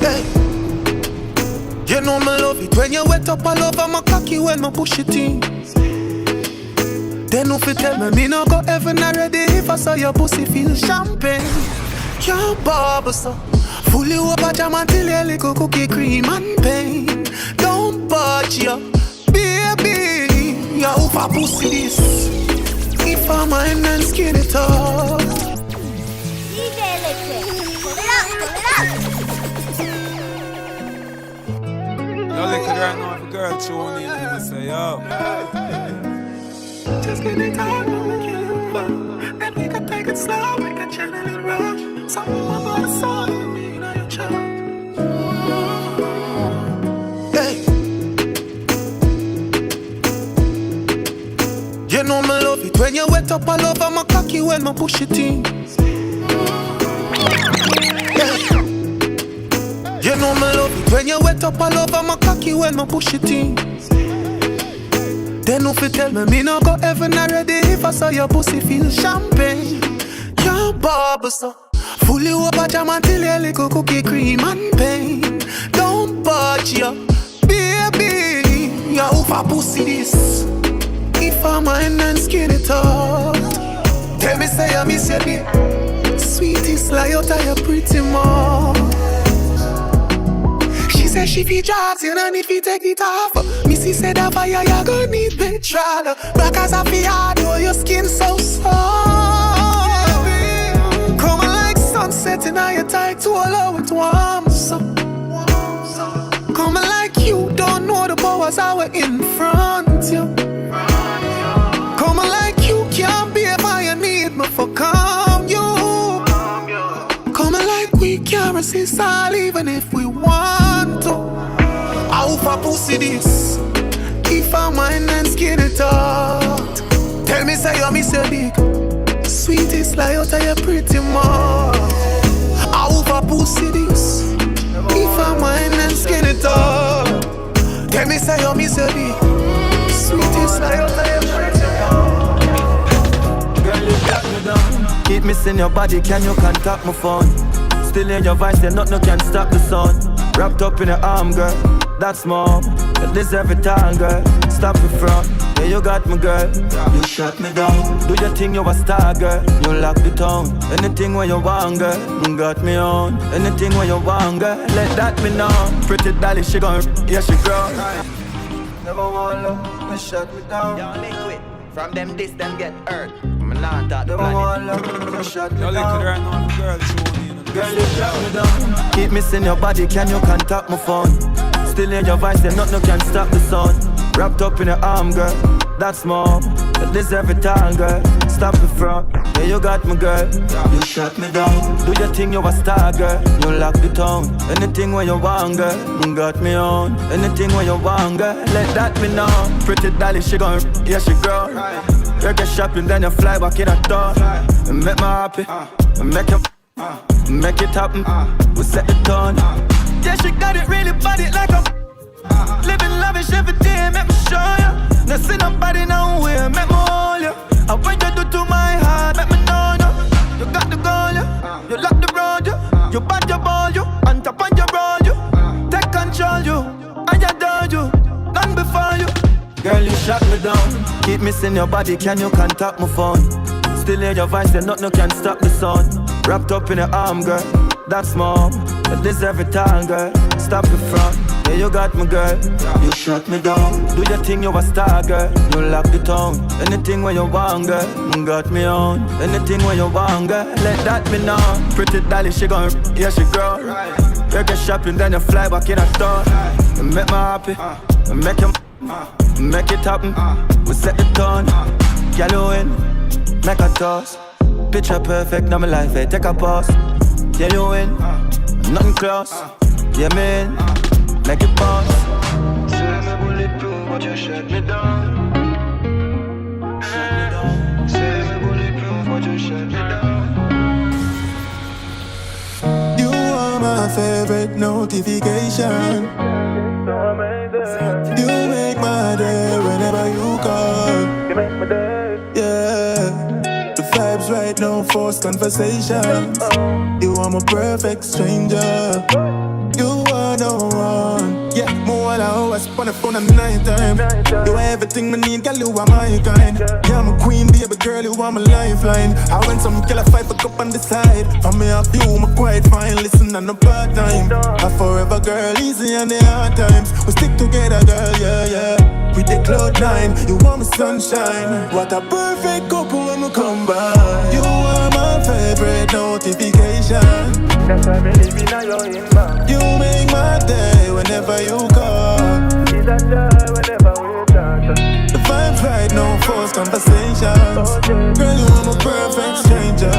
Hey, you know me love it when you wet up all over my cocky when I push it in. Then if you tell me no go heaven already if I saw your pussy feel champagne. Your bubble so fully over jam until you little cookie cream and pain. Don't budge ya, baby. You over pussy this. If I'm mine and skin it up. DJ Electric, pull it up. Y'all look at right now if a girl tune in and say, yo. Just get it on, I'ma kill you. Then we can take it slow, we can chill and rush. Some when you wet up all over my cocky when I push it in. You know me love it when you wet up all over my cocky when I push it in. Then if you tell me no go heaven already if I saw your pussy feel champagne. Your bubble so fully over jam until you little cookie cream and pain. Don't budge ya, baby. Ya over pussy this. If I'm mine and skin it out. Tell me say I miss you, babe. Sweetest lie out of your pretty mouth. She said she feel jobs, you don't need to take it off. Missy said that fire, you gon' need petrol. Black as a fiat, oh, your skin so soft. Come like sunset in your tight to allow it warm. So come like you don't know the powers I were in front you. Come like you can't be if I need me for calm you. Come like we can't resist all even if we want to. How for pussy this? If I'm mine and skin it out. Tell me say you miss your dick. Sweetest lie out of your pretty mouth. How for pussy this? If I'm mine and skin it out. Tell me say you miss your dick. Sweetest lie out of your pretty mouth. Girl, you got me down. Keep missing your body, can you contact my phone? Still in your voice, and nothing can stop the sun. Wrapped up in your arm, girl, that's mom. But this every time, girl, stop in front. Yeah, you got me, girl, you shut me down. Do your thing, you a star, girl, you lock the town. Anything where you want, girl, you got me on. Anything where you want, girl, let that be known. Pretty dolly, she gon', yeah, she grow. Never want love, you shut me down. Y'all liquid, from them this, them get hurt. I'm not that Never want love, you shut me Y'all down. liquid right now, the girl tune in. Girl, you shut me down. Keep missing your body, can you contact my phone? Still in your voice, then nothing can stop the sun. Wrapped up in your arm, girl, that's mom. But this every time, girl, stop in front. Yeah, you got me, girl, you shut me down. Do your thing, you a star, girl, you lock the town. Anything where you want, girl, you got me on. Anything where you want, girl, let that be known. Pretty dolly, she gon', yeah, she grow. Reggae shopping, then you fly back in a door. And make me happy, and make you make it happen, we set the tone. Yeah, she got it really body like a living lavish every day, make me show ya. No see nobody nowhere, make me hold ya. And when you do to my heart, make me know ya. You got the goal, ya. You lock the road, ya. You bad your ball, you. On top on your roll, you. Take control, you. And you adore you. None before you. Girl, you shut me down. Keep missing your body, can you contact my phone? Still hear your voice, then nothing can stop the sun. Wrapped up in your arm, girl, that's mom. But this every time, girl, stop in front. Yeah, you got me, girl, you shut me down. Do your thing, you a star, girl, you lock the town. Anything where you want, girl, you got me on. Anything where you want, girl, let that be known. Pretty dolly, she gon', yeah, she grow. Reggae shopping, then you fly back in a door. You make me happy, you make you make it happen. We set the tone, girl, you win, make a toss. Picture perfect, now my life, hey, take a pause. Yeah, you win, nothing close. Yeah, man, make it bounce. Say me bulletproof, but you shut me down. Shut me down. Say me bulletproof, but you shut me down. You are my favorite notification. You make my day whenever you call. You make my day. Yeah. The vibes right now, forced conversations. You are my perfect stranger. You are the one. Yeah, more than always on the phone at night time. You are everything I need, girl, you are my kind. Yeah, I'm a queen, baby girl, you are my lifeline. I went some killer fight for cup on the side. For me off you, I'm quite fine. Listen, I'm no part time. A forever girl, easy on the hard times. We stick together, girl, yeah, yeah. With the cloud9, you are my sunshine. What a perfect couple when we come by. You are my favorite notification. That's why me live in your inbox. You make my day whenever you call. It's a joy whenever we talk. The vibes right now, forced conversations. Girl, you are my perfect stranger.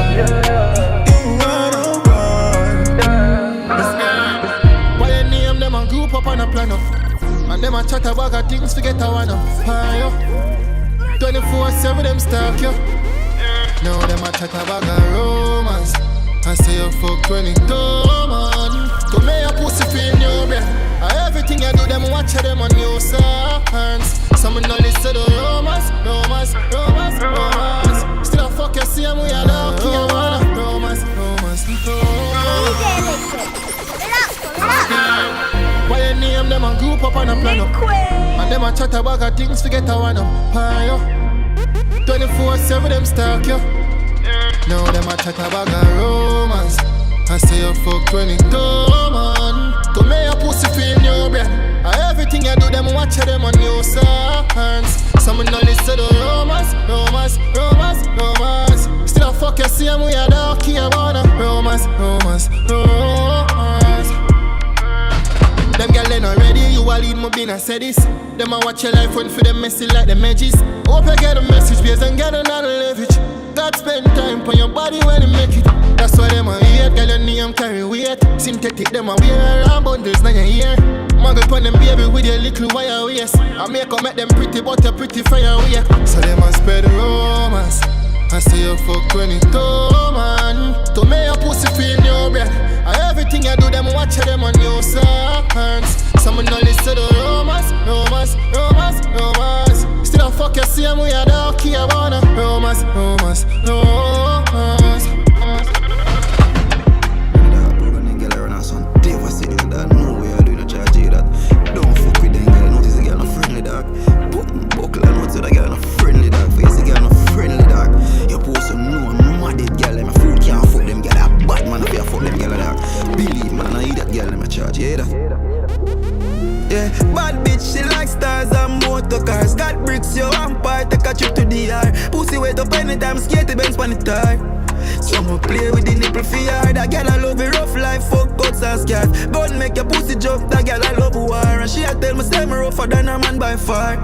You are the one. Why you name them and group up on a plan up? And them a chat about things to get a one up. 24/7 them stalk you. Now them a chat about a romance. I say you fuck 22 man. To me a pussy feel new breath. Everything I do them watch them on new songs. Some no listen to romance. Still a fuck you same way I love you. Romance. Why you name them a group up and a plan up? And them a chat about a things to get a one up. 24/7 them stalk you. Now them a chat about a romance. I say you fuck 22 man. To me a pussy feel new breath. Everything I do them watch them on new songs. Some no listen to romance. Still a fuck you same way I don't care about a romance. Them girl they not ready, you a lead my bin and say this. Them a watch your life run for them messy like the edges. Hope you get a message, please, and get another leverage. God spend time on your body when you make it. That's why them a hate, girl your name carry weight. Synthetic them a wear around bundles now you hear. Muggle pon them baby with your little wire waist. I make them pretty but you pretty fire away. So them a spread romance. I say you fuck 22 man. To me a pussy feel new breath. Everything I do them watch them on new songs. Some no listen to romance. Still a fuck you same way I don't care about a romance. Don't fuck with them girl, notice the girl no friendly dog. Buckle and notice the girl no friendly dog. Face the girl no friendly dog. You post some new and mad girl, them a fool can't fuck them girl. A bad man up here fuck them girl dog. Believe man, I eat that girl, them a charge, you hear that? Yeah, bad bitch, she like stars and motor cars. Got bricks, yo, vampire, take a trip to the yard. Pussy wait up anytime, skate Benz pan the tire. Some play with the nipple for yard. That girl I love it rough life, fuck cuts and scars. Gun make your pussy jump, that girl I love war. And she a tell me stay me rougher than a man by far.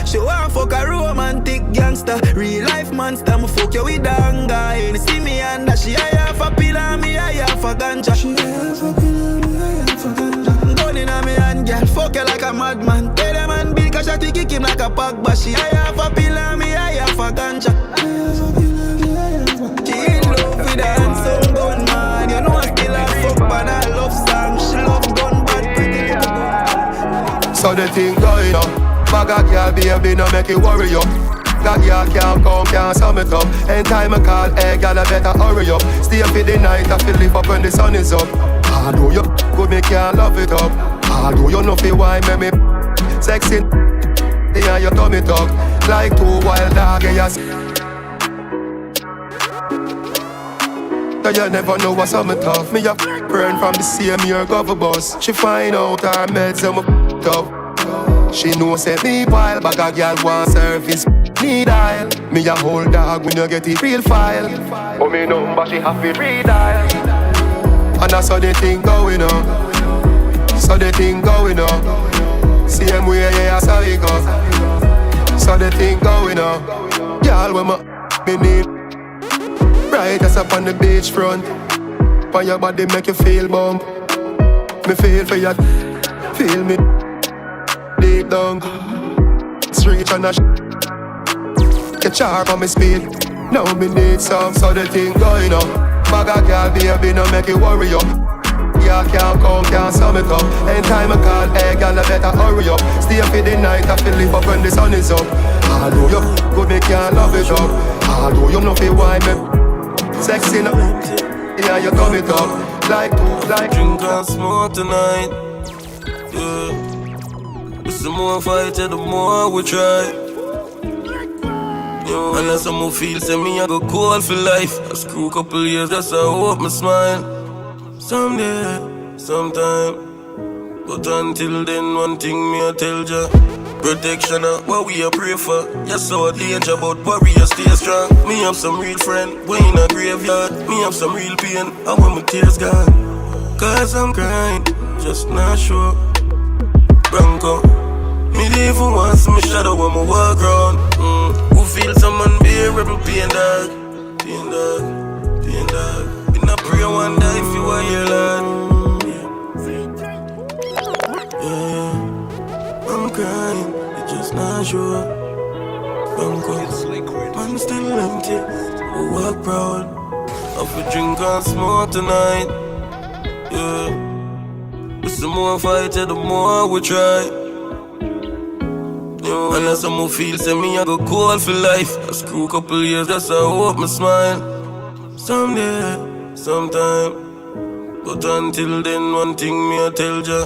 She want fuck a romantic gangster, real life monster. Me fuck you with anger. And see me under, she I have a pill and me I have a ganja. She have a pill and me I have a ganja. Gun in a me hand, girl, fuck you like a madman. Tell them man big, cause she kick him like a pack. But she I have a pill and me I have a ganja. I have a pill and me I have a ganja. She in love with a handsome gun man. You know I still a fuck but I love song. She love gun bad pretty little gun. So the thing going on. Bag a girl baby no make it worry you. That girl can't come, can't sum it up. Anytime I call, hey girl I better hurry up. Stay for the night, I feel live up when the sun is up. Although you good, me can't love it up. Although you know feel why me sexy. Yeah, you tummy talk like two wild dogs. Yes. You never know what's on me tough. Me a friend from the same year cover bus. She find out her meds and me tough. She know say me pile, but a girl want service. Need aisle. Me a whole dog when you get it real file. Oh me number she have to redial. And that's how the thing going on. So the thing going on. Same way yeah, so it go. So the thing going on. Girl when me need. Right as up on the beach front. For your body make you feel bump. Me feel for you. Feel me. Deep down, street on a get sharp on my speed. Now me need some, so the thing going on. Bag a girl baby, no make it worry up. Yeah, can't come, can't sum it up. Anytime I call, hey girl, I better hurry up. Stay for the night, I feel live up when the sun is up. Although you good, me can't love it up. Although you know feel why me sexy no. Yeah, you come it up like drink and smoke tonight. Yeah. The more fight, the more we try. Yo, and as some feel, say me I go cold for life. I screw couple years, that's how I hope me smile. Someday, sometime. But until then, one thing me I tell ya. Protection of what we a pray for. Yes, so a danger, but warrior stay strong. Me have some real friend, we in a graveyard. Me have some real pain, I want my tears gone. Cause I'm crying, just not sure. Bronco. Me even once me shadow when me walk round. Who feel some unbearable pain, dog? Pain, dog. Pain, dog. Me not pray one day if you want your lad. Yeah. I'm crying, it's just not sure. Bronco. I'm still empty. We walk proud. Have a drink and smoke tonight. Yeah. The more fight, the more we try. Yeah. And as I'm feel, say me I go cold for life. I screw couple years, that's how I hope me smile. Someday, sometime. But until then, one thing me I tell ya.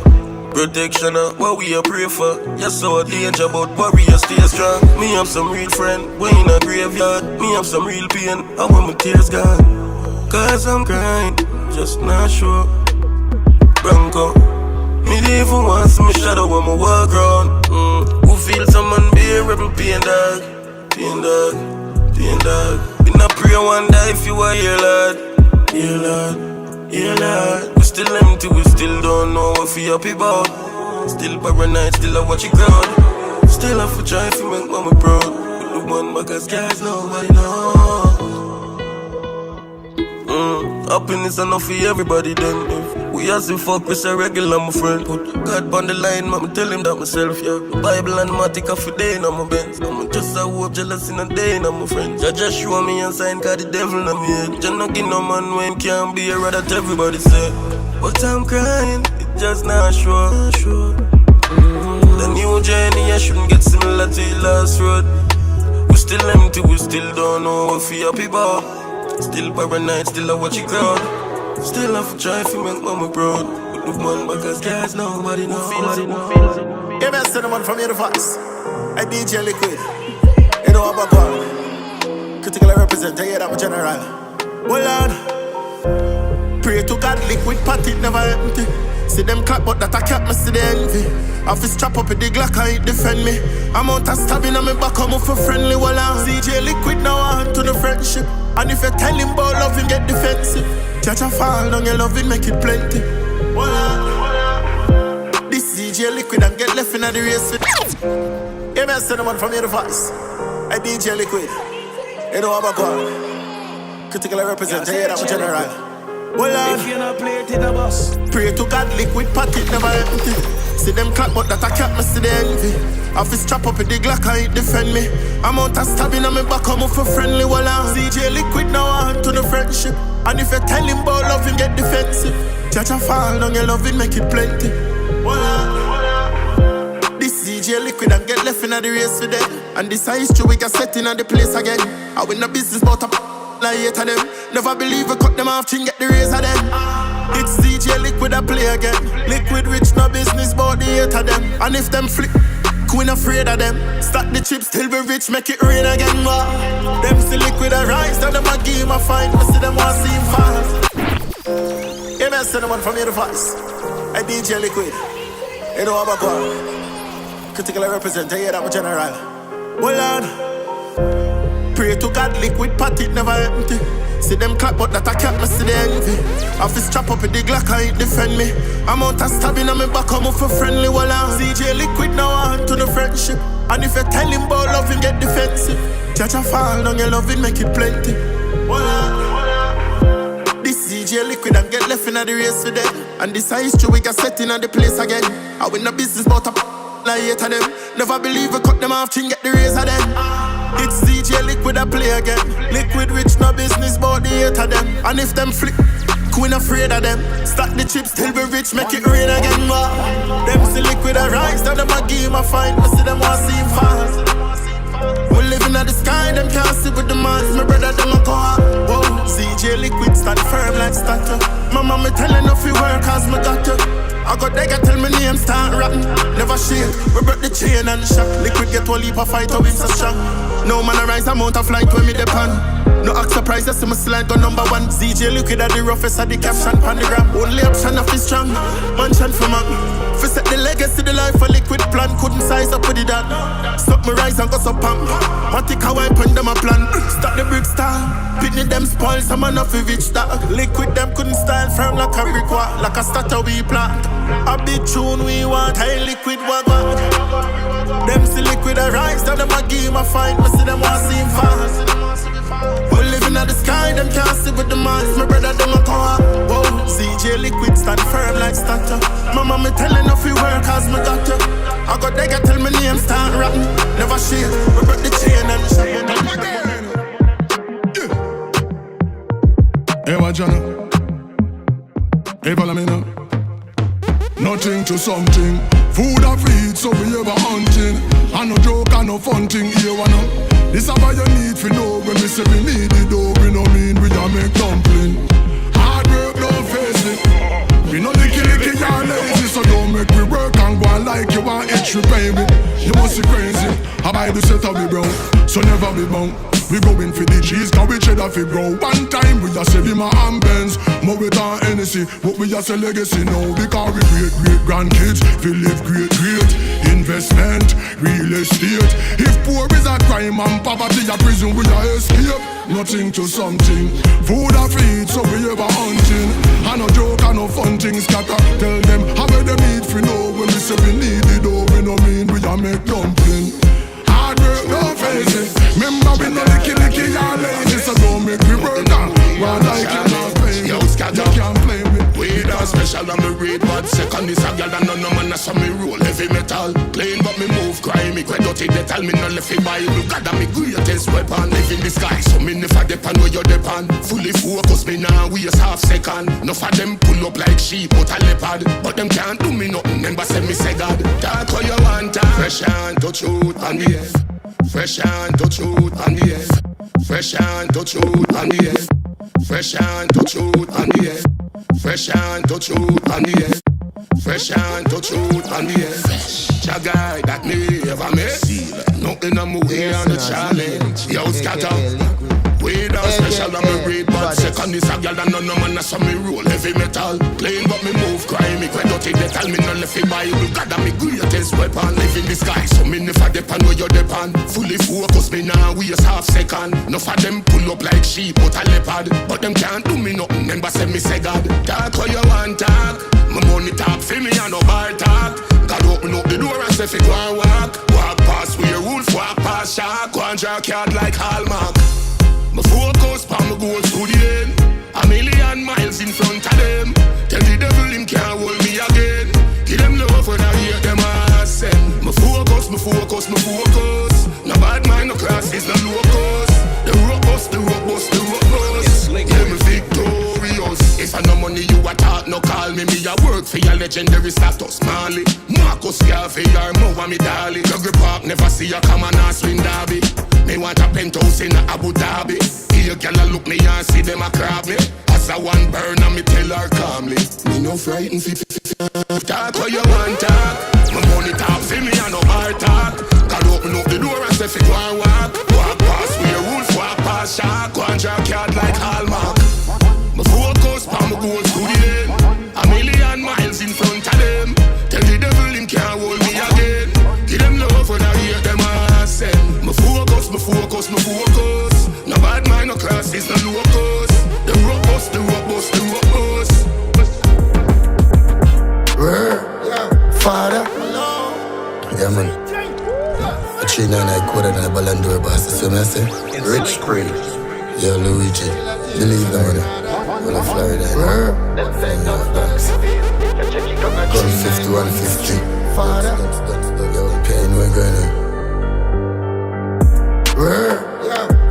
Protection of what we a pray for. Yes, so a danger, but warrior stay strong. Me have some real friend, we in a graveyard. Me have some real pain, I want my tears gone. Cause I'm crying, just not sure. Bronco, me even want some shadow when I walk round. Who feel some unbearable pain, dog? Pain, dog, pain, dog. Been a pray one day if you are here, lad. Here, lad, here, lad. We still empty, we still don't know what we happy about. Still paranoid, still I watch it crowd. Still have to try to make mama proud. With the one because guys nobody know. Happiness enough for everybody then. We as if fuck with a regular, my friend. Put God on the line, mama tell him that myself, yeah. The Bible and matic off a day, now my bends. I'm just a hope jealous in a day, now my friend. Just show me a sign, cause the devil in me head. Just not give no man when can't be a rat that everybody say. But I'm crying, it just not sure. The new journey, I shouldn't get similar to the last road. We still empty, we still don't know what we happy about. Still paranoid, still I watch it crowd. Still have to try to make mama proud. With the one because guys nobody knows. You best send the man from here to Vybz. I DJ Liquid. You know about God. Critically represent, I hear that my general. Well on. Pray to God, liquid pot it never empty. See them clap but that I can't me see the envy. I fi strap up with the Glock and it defend me. I'm out of stabbing on me back, I'm up for friendly. Well on. DJ Liquid now on to the friendship. And if you tell him about love him get defensive. Catch a fall down your love it make it plenty. This DJ Liquid and get left in the race with. You best send the man from here to Vybz. I DJ Liquid. You know about God. Critically represent, I hear that my general. Well on. If you not play it in the bus. Pray to God, liquid pocket never empty. See them clap but that I can't miss the envy. I fi strap up with the Glock and it defend me. I'm out of stabbing on me back, I'm up for friendly. Well on. DJ Liquid now on to the friendship. And if you tell him about love him get defensive. Catch a fall down your love it make it plenty. Well on. This DJ Liquid and get left in the race with them. And this is true we got set in the place again. I win the business but I like 8 of them. Never believe we cut them off, chin get the razor them. It's DJ Liquid I play again. Liquid rich no business but the 8 of them. And if them flip, we not afraid of them. Stack the chips till we rich, make it rain again. Them see Liquid I rise, tell them I give him a fight. I see them want see him fast. You best send the man from here to Vybz. I DJ Liquid. You know about God. Critically represent, I hear that my general. Well on. Pray to God, liquid pot it never empty. See them clap but that I can't miss the envy. I fi strap up with the Glock and it defend me. I'm out of stabbing on me back, I'm up for friendly. Well on. DJ Liquid now on to the friendship. And if you tell him about love him get defensive. Catch a fall down your love it make it plenty. Well on. This DJ Liquid and get left in the race with them. And this is true we got set in the place again. I win the business but I like 8 of them. Never believe we cut them off, chin get the razor them. It's DJ Liquid I play again. Liquid rich no business but the 8 of them. And if them flip, we not afraid of them. Stack the chips till we rich, make it rain again. Them see Liquid I rise, tell them I give him a fight. I see them want see him fast. We living at the sky, them can't see with the minds. My brother them a go hard. Whoa, DJ Liquid stand firm like statue. My mama telling off you work cause me got you. I got they tell me name start rapping. Never shake, we broke the chain and the shock. Liquid get one leap of fight, how him so strong. No man arise, I'm out of flight when me depend. No act surprise, I see my slide go number 1. DJ Liquid at the roughest at the caption pan the gram. Only option of is strong, mansion for man. Fi set the legacy, the life for Liquid plan. Couldn't size up with the dad. Stop me rise and go so pump. Matic a wipe on them a plan. Start the brick style. Pitney them spoil, some man off a rich that. Liquid them couldn't style firm like a brick wall. Like a starter we plant. A big tune we want, high Liquid wagwan. Them see Liquid a rise, tell them I give him a fight. I see them want see him fast. We living at the sky, them can't see with the minds. My brother them a go hard. Whoa, DJ Liquid stand firm like statue. My mama telling off you work cause me got you. I got they tell me name start rapping. Never shake, we broke the chain and Hey, what you know? Hey, follow me now. Nothing to something. Food and feed, so we ever hunting. And no joke and no fun thing, here one up. This is what you need for know. When we say we need it, though, we no mean we a make dumpling. Hard work, don't face it. We no licky, you're lazy. So don't make me work and go on like you want extra payment. You must be crazy. I buy the set of me brown, so never be bound. We going for the cheese, cause we cheddar fi grow. One time we a say be my ambens, more with our Hennessy, but we a say legacy now. Because we great grandkids, we live great investment, real estate. If poor is a crime and poverty a prison, we a escape. Nothing to something, food and feed, so we ever hunting. And no joke and no fun things, scatter. Tell them how they need fi know. When we say we need it, though we no mean we a make dumpling. Hard work, no face it. Remember we no licky, y'all lazy. So don't make me work on. One like you not playing. Yo, scatter. You can't play me. We done special and me read bad. Second is a girl and no man. So me roll heavy metal. Clean but me move crime. Me quite dirty metal. Me no left it by you. God me greatest weapon. Live in the sky. So me never depend where you depend. Fully focus me now. We just half second. No for them pull up like sheep out a leopard. But them can't do me nothing. Remember say me say God. Talk how you want. Fresh and touch out on the air. Fresh and touch out on the air. Fresh and touch out on the air. Fresh and touch out on the air. Fresh and touch out on the air. Fresh and touch out on the air. Cha guy that me ever met. Nothing on my way on the challenge. Yo, scatter. We done special and me read bad. Second is a girl and no man. So me roll heavy metal. Clean but me move crime. Me quite dirty metal. Me no left it by you. God me greatest weapon. Live in the sky. So me never depend where you depend. Fully focus me now. We just half second. No for them pull up like sheep out a leopard. But them can't do me nothing. Remember say me say God. Talk how you want talk. My money talk for me and no bar talk. God open up the door and say fi go and walk. Walk past where wolf, walk past shark. Go and draw card like Hallmark. My focus pa my goals to the end. A million miles in front of them. Tell the devil him can't hold me again. Give them love when I hear them send. My focus. No bad mind, no crosses, no locus. The robust. Yeah, me victorious. If I no money you a talk, no call me. Me a work for your legendary status. Marley, Marcus Garvey, or Moa me darling. Juggy Park, never see you come and ask win derby. Me want a penthouse in Abu Dhabi. Here gyal a look me and see them a crab me. As a one burn and me tell her calmly. Me no frightened fit. Talk how you want talk. My money talk for me and no bar talk. God open up the door and say fi go and walk. Walk past where wolf, walk past shark. Go and draw card like Hallmark. My focus pa my goals to the end. A million miles in front of them. Tell the devil him can't hold me again. Give them love when I hear them send. My focus. No bad mind, no crosses, no locus. The robust. Father. Yeah, man. A 399 quarter and a ballon d'or boss. That's what I say. Rich Creed. Yo, Luigi. Believe the money. Well, I Florida. Gun 5150. Father. Yo, pain, we're going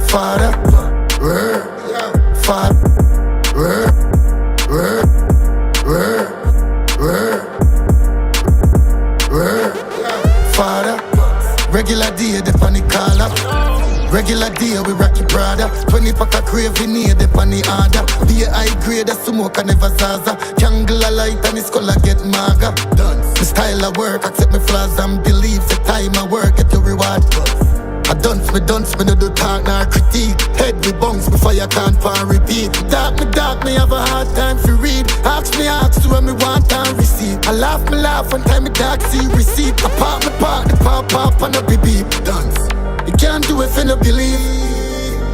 Father. Father, regular day, the panic caller. Regular day, we rock your brother. 20 pack of craving here, the panic order. Be a high grade, a smoke and never zaza. Candle a light and his color get maga. My style of work, accept my flaws and believe. The time I work, get the reward. I dunce, me no do talk nor critique. Head me bungs before you can't pan repeat. Dark, me have a hard time to read. Ask to when me want and receive. I laugh one time me dark see receipt. I park the pop and a beep beep. Dance. You can't do it if you no believe.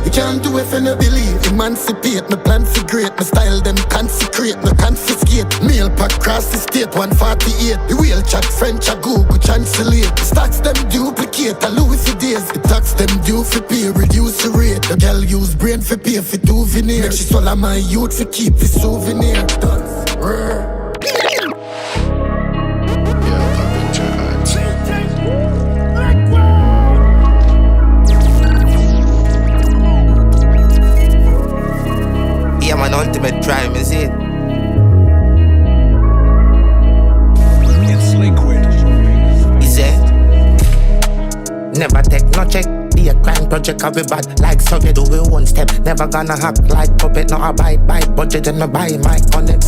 You can't do it if you no believe. Emancipate, me plan for great. Me style them consecrate, no confiscate. Meal pack cross the state, 148. The wheel chat, French, a Google, translate. The stocks them duplicate, a Louis for days. The tax them due for pay, reduce the rate. The girl use brain for pay, for do veneer. Make she swallow my youth for keep the souvenir. man ultimate crime, is it? It's liquid. Is it? Never take no check. Be a crime project, I be bad like Soviet. Do we one step. Never gonna hack like puppet. No, I buy budget and I buy my on them.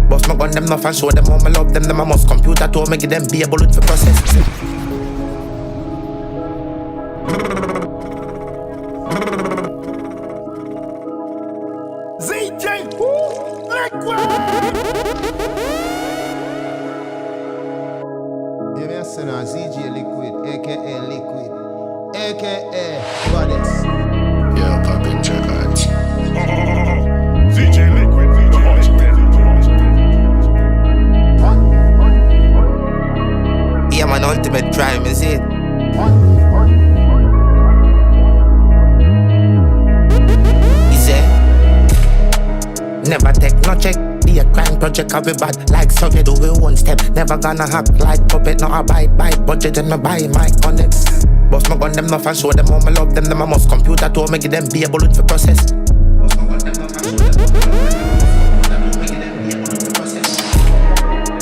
Boss my gun them enough and show them how I love them. Them I must computer to make them be able to process. ZJ Liquid. You may say now ZJ Liquid, aka Liquid, aka Goddess. Yeah, poppin' records. ZJ Liquid, Yeah, man, ultimate crime, is it? Is it? Never take no check. Be a crime project, I be bad like Soviet. Do we one step. Never gonna hack like puppet. No, I buy budget and I buy my on them. Boss my gun them enough and show them how I love them. Them I must computer to make them be able to process.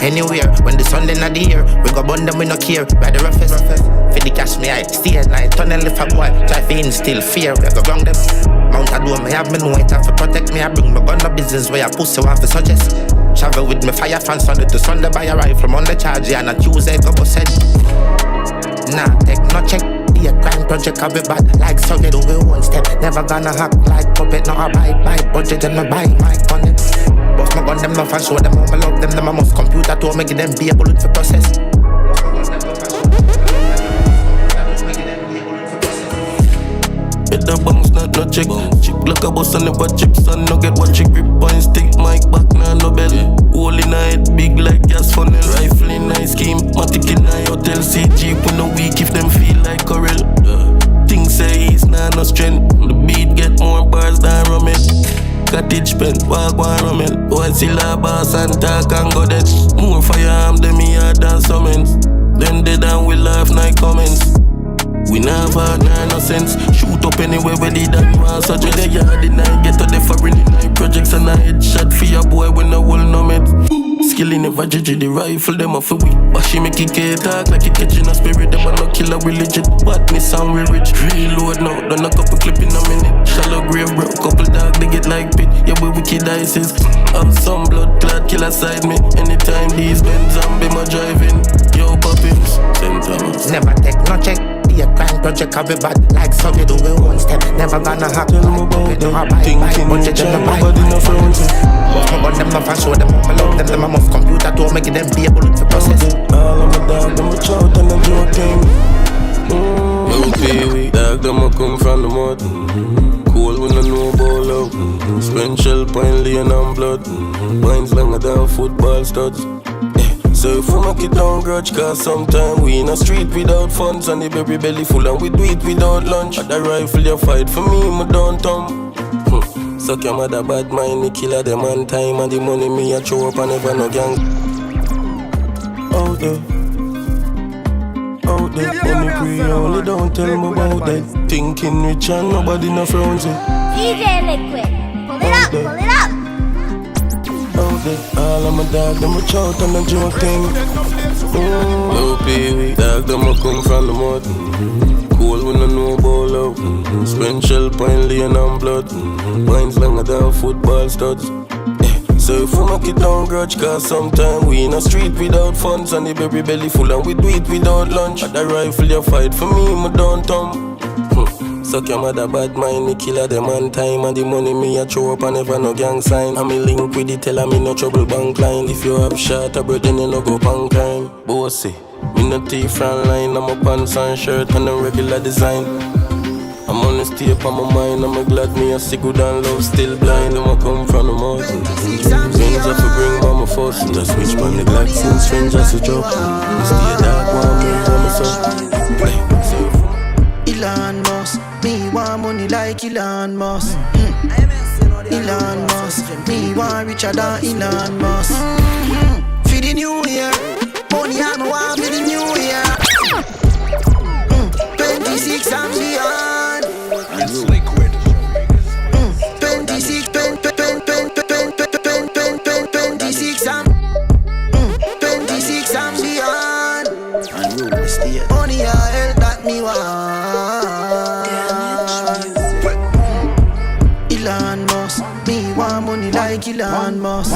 Anywhere, when the sun in the air, we go burn them, we no care. Ride the roughest, for the cash me I stay at night. Tunnel if a boy, try to instill fear. We go wrong them. Mount a door, me have me know it have to protect me. I bring my gun to business where I pussy want to suggest. Travel with me fire fan Sunday to Sunday, buy a rifle on the charge. Yeah, and a Tuesday go bust head. Nah, take no check. Be a crime project, I be bad like Soviet. Do we one step. Never gonna hack like puppet. No, I buy budget and I buy my on them. Boss my gun them enough and show them how I love them. Them I must computer to make them be able to process. Hit the bounce, not no check. Chip like a boss and never chips and no get what chick grip point stick. Mic back, nah, no belly. Hole in night, big like gas funnel. Rifle in nice scheme. Matic in a hotel, CG. When no weak if them feel like Kartel. Things say he's nah no strength. The beat get more bars than Rommel. Cottage pen, walk one Rommel. Boy see la boss and talk and go dead. More firearm than me hard than summons. Then dead and we laugh night comments. We never nah no sense. Shoot up anywhere where they done want. So just the yard the night. Get to the foreign night projects and I headshot for your boy when I will know it. Skilly never judge the rifle, them off a week. But she make it talk like it catching a spirit. Them a no killer, we legit. Badness and we rich. Reload now, done a couple clip in a minute. Shallow grave bro, couple dog, they get like pit. Yeah, we wicked ISIS. Have some blood clot killer side me. Anytime these Benz and be my driving. Yo, poppins, Centers. Never take no check. Be a crime project, I be bad like Soviet. Do we one step. Never gonna hack like puppet. No, I buy budget and I buy my funds. Boss my gun them enough and show them how I love them. Them I must computer to make them be able to process. All of my dog, them a chout and a joking. Yo, Pee-wee, dog, them a come from the mud. Cool when I know about love. Spend shell, pine, lane and blood. Mine's longer than football studs. So if we make it down grudge, cause sometime we in a street without funds. And the baby belly full and we do it without lunch. At the rifle you fight for me, my don't thumb. Suck your mother bad mind, the killer them on time. And the money me a throw up and never no gang. Out there, money free only, don't tell me about that. Thinking rich and nobody no frowns it. DJ Liquid, pull it up, pull it up. Out there, all of my dog, them a chout and a joke thing. Yo, Pee-wee, dog, them a come from the mud. Cool when I know about love. Spend shell, pine, lane and blood. Mine's longer than football studs. So if we make it down grudge, cause sometime we in a street without funds. And the baby belly full and we do it without lunch. At the rifle you fight for me, my don't thumb. Suck your mother bad mind, the killer them on time. And the money me a throw up and never no gang sign. And me link with the teller, me no trouble bank line. If you have shot a bread, then you no go punk crime. Bossy, me no teeth front line. I'm a pants and shirt and a regular design. I'm on the stay up on my mind. I'm glad me a sick good and love still blind. I'ma come from the mountain. Friends have to bring mama first. Just switch man the Glock since strangers to drop. Me stay dark one me on my son. Elon Musk, me want money like Elon Musk. Elon Musk, me want richer than Elon Musk. For the new year, money I me want for the new year. 26 and beyond. It's liquid. 26, like Elon Musk.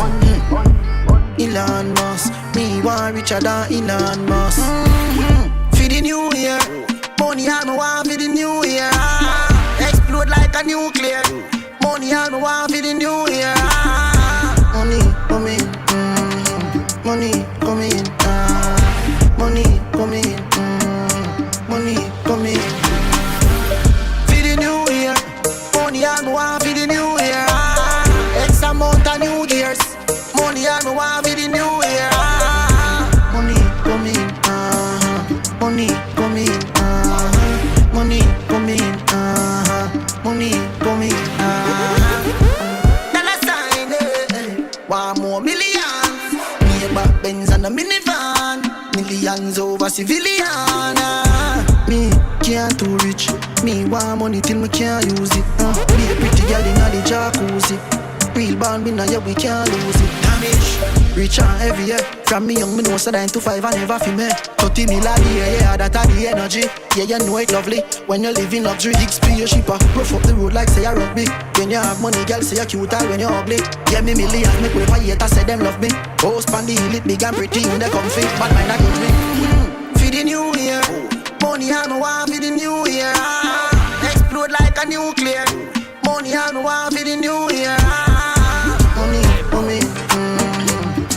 Elon Musk. Me want richer than Elon Musk. For the new year, money all me want for the new year. Explode like a nuclear. Money all me want for the new year. Money come in, money come in, money come in, money come in. For the new year, money all me want for the new year. X amount of New Years, money all me want for the new year. Money come in, money come in, money come in, money come in. Dollar sign, one more millions. Me back Benz and a minivan. Millions over civilian. Me can't too rich. Me want money till me can't use it. Be a pretty girl in the jacuzzi. Real band me now, yeah, we can't lose it. Damage, richer every year. From me young, me know so 9 to 5 I never feel me. 30 mil a year, yeah, that a the energy. Yeah, you know it lovely. When you live in luxury, XP your shipper. Rough up the road like say a rugby. When you have money, girl say you cute or when you ugly. Yeah, me millions, make way for yet I say them love me. House pan the hill, it big and pretty in the comfy. But mine a good me. For the new year, money all me want for the new year. Explode like a nuclear. Money all me want for the new year. Money come in,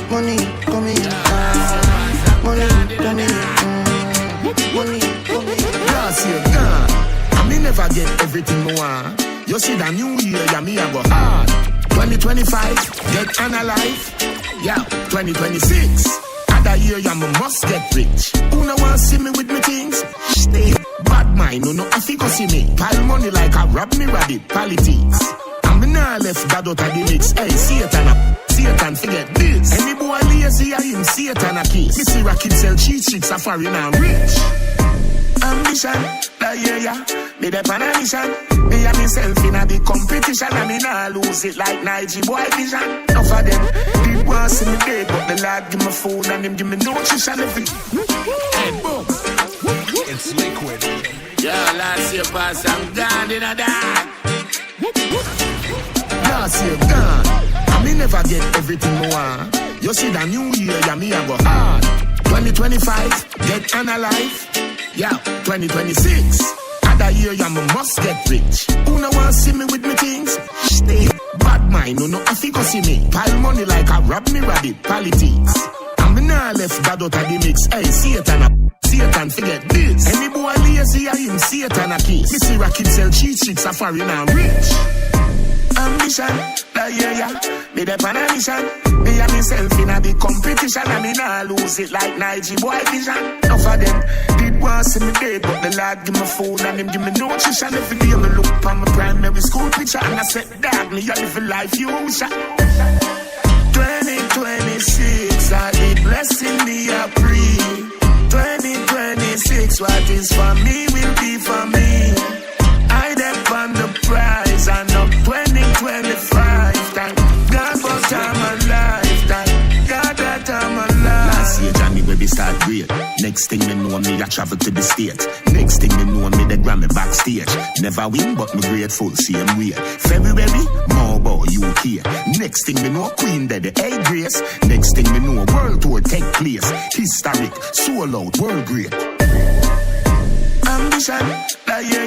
money come in, money come in, money come in. Last year gone, and me never get everything me want. You see the new year, yeah, me a go hard. 2025, get analyzed. Yeah, 2026, other year, yeah, me must get rich. Who no want see me with me things? Stay bad mind, no I think see me. Pile money like a rob me rabbit, politics. Me nah left God out of the mix. Hey, Satan forget this. Any boy lazy, I him Satan a kiss. Me see Rocket sell cheat sheets, safari now rich. Ambition, yeah. Me dey on a mission. Me and myself in a big competition, and me nah lose it like Nige boy vision. Enough of them did want see me dead, but the Lord give me food and him give me nutrition every. Hey, boom. It's liquid. Yeah, last year pass I'm gone in a dark. Last year gone, and me never get everything me want. You see the new year, yeah, me a go hard. 2025, get analyzed. Yeah, 2026, other year, yeah, me must get rich. Who no want see me with me things? Stay bad mind, no I think see me. Pile money like a rob me rabbit, politics. And me nah left God out of the mix. Hey, Satan forget this. Any boy lazy, I him Satan a kiss. Me see Rocket sell cheat sheets, safari now rich. Ambition, yeah. Me dey on a mission. Me and myself in a big competition, and me nah lose it like Nige boy vision. Enough of them did want see me dead, but the Lord give me food and him give me nutrition. Every day me look on my primary school picture, and I said, dog, me a live a life you shot. 2026, I did blessing me a pre. 2026, what is for me will be for me. I depend on the prize, and up 2025. Thank God for time alive. Thank God that I'm alive. Last year, Johnny baby start great. Next thing me know me, I travel to the States. Next thing me know me, they Grammy backstage. Never win, but me grateful, same way. February, more about UK. Next thing me know, Queen Daddy, hey Grace. Next thing me know, world tour take place. Historic, sold out, world great. Ambition,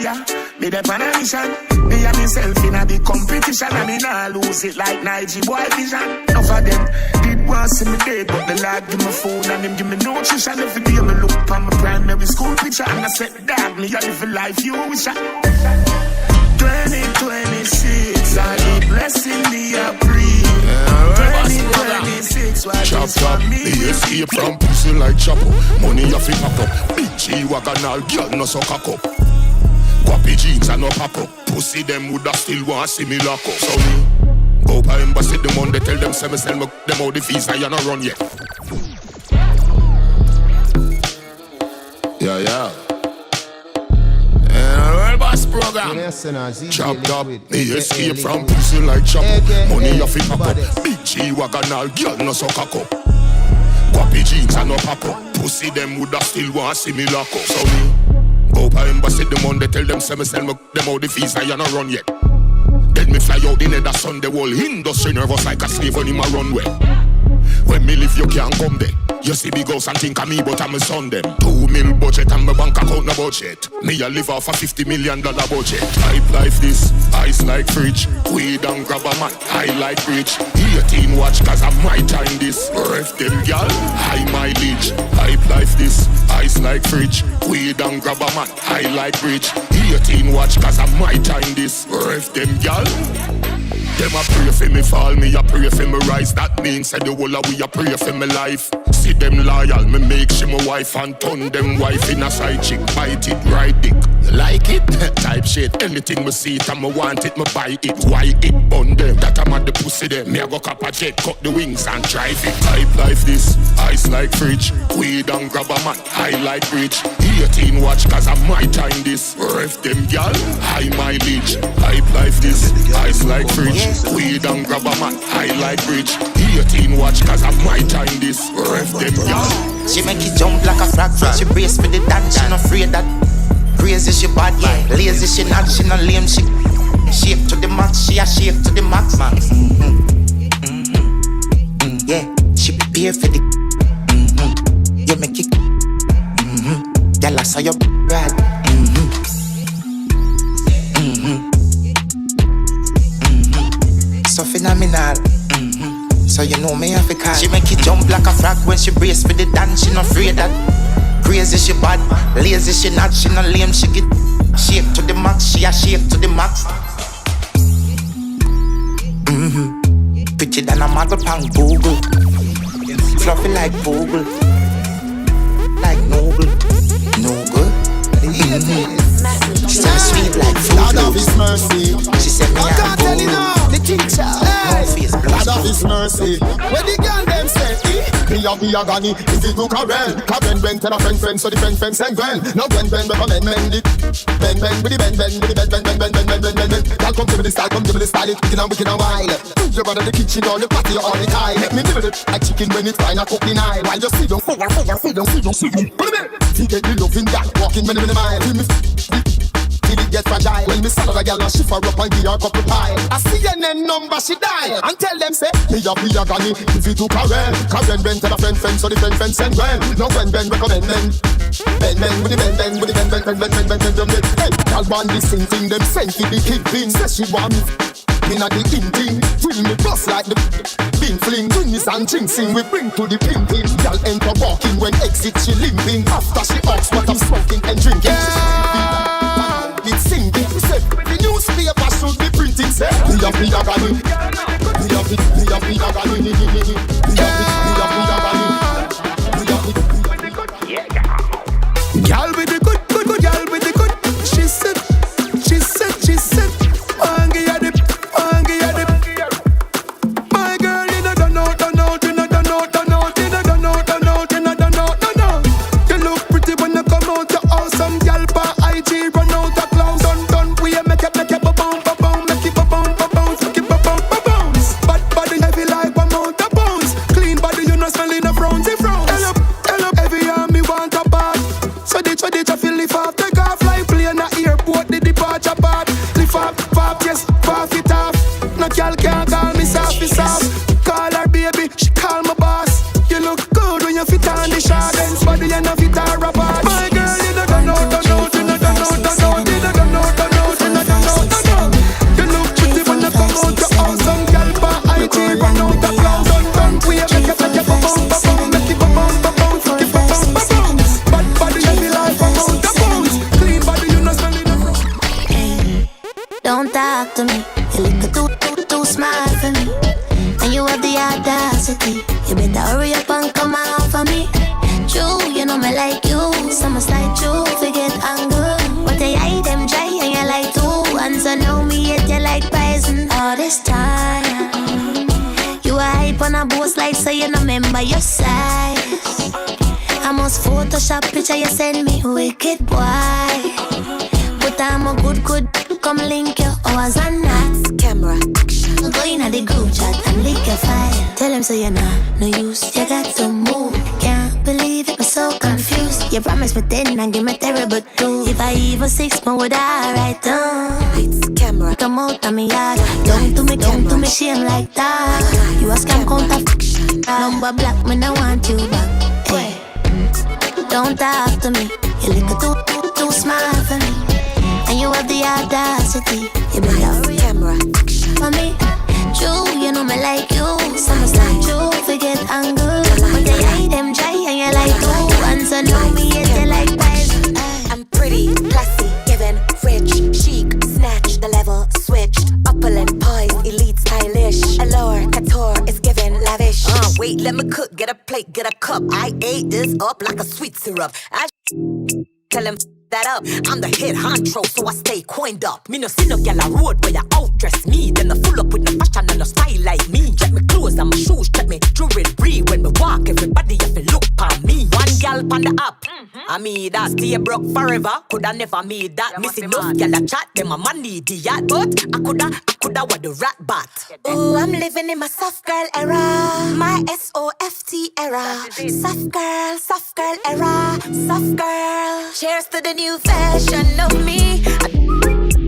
yeah. Me dey on a mission. Me and myself in a big competition, and me nah lose it like Nige boy vision. Enough of them did want see me dead, but the Lord give me food and him give me nutrition. Every day me look on my primary school picture, and I said, dog, me a live a life you wish. 2026, I need blessing me a breathe. 2026, what chop is for me? The escape from pussy like chopper. Money off it pop up. Big G-Wagon all girl no so cock up. Guappy jeans and no pop up. Pussy them woulda still want see me lock up. So me go by embassy the Monday, tell them sell me them all the fees I no run yet. Yeah. And boss program. Chopped up, me escape from pussy like chopper. Money off it pop up. Big G-Wagon all girl no so cock up. Guappy jeans and no pop up. Pussy them woulda still want see me lock up. So me go by embassy the Monday, tell them sell me them all the fees I no run yet. Then me fly out the nether sun. The whole industry nervous like a slave on him a runway. When me live, you can't come there. You see big house and think of me, but I'm a son them. 2 mil budget and my bank account no budget. Me a live off a $50 million budget. Hype life this, ice like fridge. Weed and grab a man, high like rich. 18 watch cause I my time this. Ref them gal, high mileage. Hype life this, ice like fridge. Weed and grab a man, high like rich. 18 watch cause I my time this. Ref them gal. Them a pray for me fall, me a pray for me rise. That means that the whole of we a pray for me life. See them loyal, me make she my wife and turn them wife in a side chick. Bite it, ride dick. You like it? Type shit. Anything me see it and me want it, me buy it. Why it bun them? That I'm at the pussy them. Me a go cap a jet, cut the wings and drive it. Type life this, ice like fridge. Weed and grab a man, high like rich. 18 watch cause I my time this. Ref them gal, high mileage. Hype life this, ice like fridge. Weed and grab a man, high like rich. 18 watch cause I my time this. Ref them gal. She make it jump like a frog. She brace for the dance, she not afraid that. Crazy she bad, lazy she not lame. She shape to the max, she a shape to the max. Yeah, she prepare for the. You make it. Girl, I saw your bad. So phenomenal. So you know me have a car. She make it jump like a frog when she brace for the dance. She not afraid that. Crazy she bad, lazy she not lame. She get shape to the max, she a shape to the max. Pretty than a model pan Google. Fluffy like Google. Like noble. She said sweet like fruit. Lord of His mercy. She said me a Kartel, the teacher. Lord of His mercy. When the girl them say, me a granny, if it look a rel. Karen went to the friend, so the friend send well. Now when recommend it. Ben, with the ben. Y'all come to me the style, it wicked and wild. You run in the kitchen or the patio all the time. Make me nibble it like chicken when it's fine, I cook the night. While you sit down. Put me. He get the loving that walking many mile. Till it get fragile. When me saddle a girl and shift her up and give her a couple pie. I see your name number she die. And tell them say, me a granny, if it took a well. Karen went to the friend, so the friend send well. Now when Ben recommend men. Ben, with the Ben. Hey, y'all want this thing, them send to the kid bin. Say she want me. Inna the in-thing, fill me bust like the bin fling. Twinnies and ching-sing, we bring to the pin-pin. Y'all enter walking when exit she limping. After she asks what I'm smoking and drinking. It's singing, say, the newspaper should be printing. Say, me a granny. Girl with the good, girl with the good. She said, my girl, you don't know. You look pretty when you come out, you're awesome, girl. By IG, run out the clowns. Done, we make it ba-boom, make it ba-boom, bad body heavy like 1 mount of bones. Clean body, you not smelling the frowns. Hello, every arm me want a bad. So they feel lift off, take off like plane at airport, the departure pad. Lift up, yes, pop it off. No girl can't call me soft. Call her baby, she call my boss. You look good when you fit on the short dance body and you fit on rapper. My girl, you don't know. You look pretty when you come out, you're awesome, girl. By IG, run out the cloud. Done, we make it ba-boom, make it ba-boom. Bad body heavy like 1 mount of bones. Clean body, you not smelling the front. Don't talk to me. You look too smart for me. And you have the audacity. You better hurry up and come out for me. True, you know me like you. Some like you, forget anger. But they hide them dry and you like two. And so know me yet you like poison. All this time you a hype on a boss like so you no remember your size. I must Photoshop picture you send me, wicked boy. But I'm a good, come link your hours and nights. Camera action. Go in at the group chat and link your file. Tell them so you're not no use, you got to move. Can't believe it, I'm so confused. You promise me 10 and give me terrible 2. If I even 6 more, would I write down? Lights, camera, come out of me yard. Don't do me shame like that. You a scam counterfeit. Number black, me no want you back. Hey. Don't talk to me. You look too smart for me. And you have the audacity. You bring out camera, for me. True, you know me like you. Some like true, forget angle. But they hide them dry and you like you. Once I know me, you like Vybz. I'm pretty, classy, given, rich, chic, snatch, the level, switched. Opulent, poised, elite, stylish. Allure, couture, is given, lavish. Wait, let me cook, get a plate, get a cup. I ate this up like a sweet syrup. I tell him that up. I'm the head honcho, so I stay coined up. Me no see no gal a road where you outdress me. Then I full up with no fashion and no style like me. Check me clothes and my shoes, check me jewelry. When me walk, everybody have to look on me. One gal on the app, I mean that stay broke forever. Coulda never made that. Missing enough gal a chat, them a man need the yacht. But I coulda what the rat bat. Ooh, I'm living in my soft girl era. My SOFT era. Soft girl era. Soft girl. Cheers to the new fashion of me.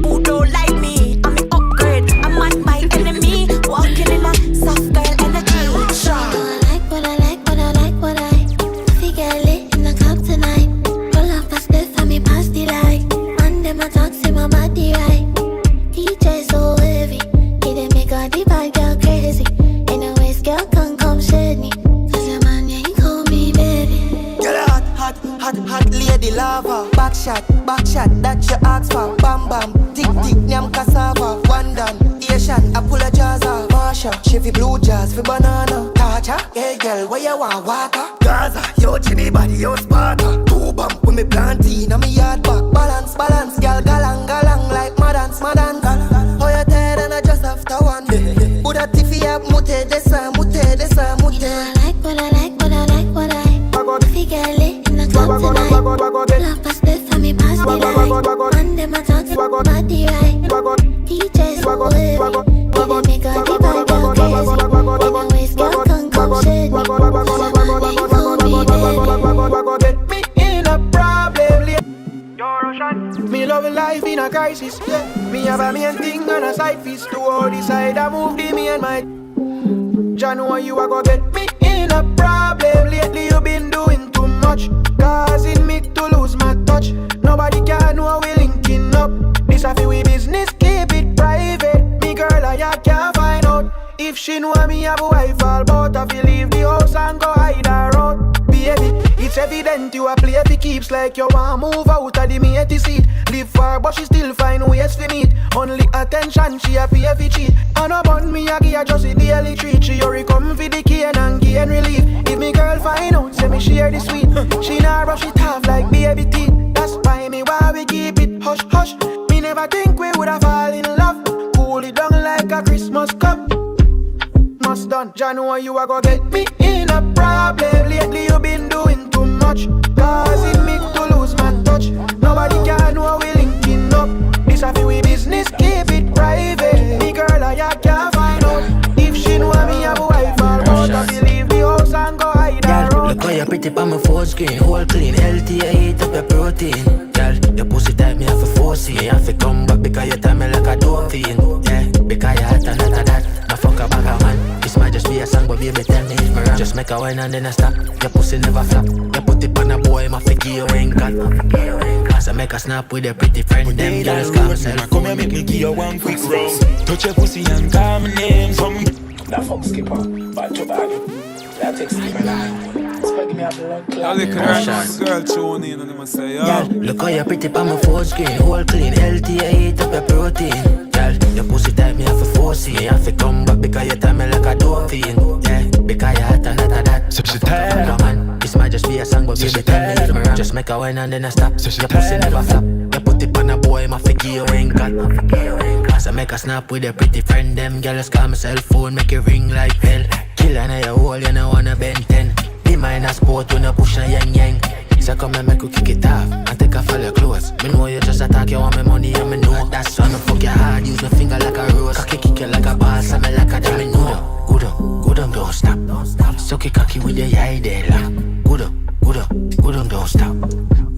Who don't like me? I'm an upgrade. I'm on my enemy. Walking in my soft girl energy. I like If you get lit in the club tonight, roll up a spliff and me pass the light. And them a talk, see my body right. DJ so heavy, he dey make all the bad girl crazy. In a waist, girl can't come shade me. Cause your man, yeah, he call me baby. Girl, hot lady lava. Back shot, that you ask for. Bam bam, tick nyam cassava. One done, Asian, I pull a jazza. Marsha, Chevy blue jazz for banana. Tacha, hey girl, where you want water? Gaza, yo Jimmy body, yo Sparta. Two bump with me plantain, and me yard back. Balance, girl, galang like madance. Oh you tired and I just after one. Buddha tiffy up, mute desa. What I like. If you get lit in the club tonight, love a spliff and me pass the light. And them a talk, see my body right. DJ so heavy, he dey make all the bad girl crazy. In a waist, girl can't come shade me. Cause your man, he call me baby. Me in a problem, you're Russian. Me love life in a crisis, yeah. Me have a main thing and a side piece. To all the side I move the me and my John, why you a go get me in a problem? Lately you been doing too much, causing me to lose my touch. Nobody can know we linking up. This a fi we business, keep it private. Me girl I can't find out. If she know me have a wife all but I fi leave the house and go hide her out. Baby, it's evident you a play for keeps. Like you want move out of the matey seat. Live far but she still find ways for meet. Only attention she a pay for cheat. And about me a give her just a daily treat. She hurry come for the cane and gain relief. If me girl find out say me share the sweet, she nah brush it off like baby teeth. That's why me why we keep it hush hush. Me never think we woulda fall in love. Cool it down like a Christmas cup. Must done, January you a go get me in a problem. Lately you been doing too much, causing me to lose my touch. Nobody can know we linking up. This a fi we business, keep it private. Me girl I can't find out. If she know me have a wife or not, I fi leave the house and go hide her out. Look how you pretty on my phone screen, whole clean, healthy, I eat up your protein. Girl, your pussy type me have to force it. You have to come back because you tie me like a dolphin. Yeah, because you hot and not a that. I fuck a bag of man. This might just be a song, but baby tell me if me wrong. Just make a wine and then I stop. Your pussy never flop. You put it on a boy, my figure you ain't got. Cause I make a snap with a pretty friend. Them girls come and come here, make me give you one quick round. Touch your pussy and call my name. Some that fuck skipper, bad to bad. That takes me for life. I look at her girl tune in and they must say, yo. Look how you pretty on my phone screen, whole clean, healthy, I eat up your protein. Girl, your pussy type me have to force it. You have to come back because you tie me like a dolphin. Yeah, because you hot and not a that. So she tired, man. This might just be a song, but baby tell me if me wrong. Just make a wine and then I stop. So your pussy never flop. You put it on a boy, my figure you ain't got. Cause I make a snap with a pretty friend. Them girls call my cell phone, make it ring like hell. Kill and I hole, you know wanna bend 10. Be mine a sport, you no push a yang. So come and make you kick it off and take off all your clothes. Me know you just attack, you want me money and me know. That's why me fuck your hard, use my finger like a rose. Cocky kick you like a boss, and me like a damn, me know. Good on, don't stop. Suck it cocky with your eye there, la. Good on, don't don't stop.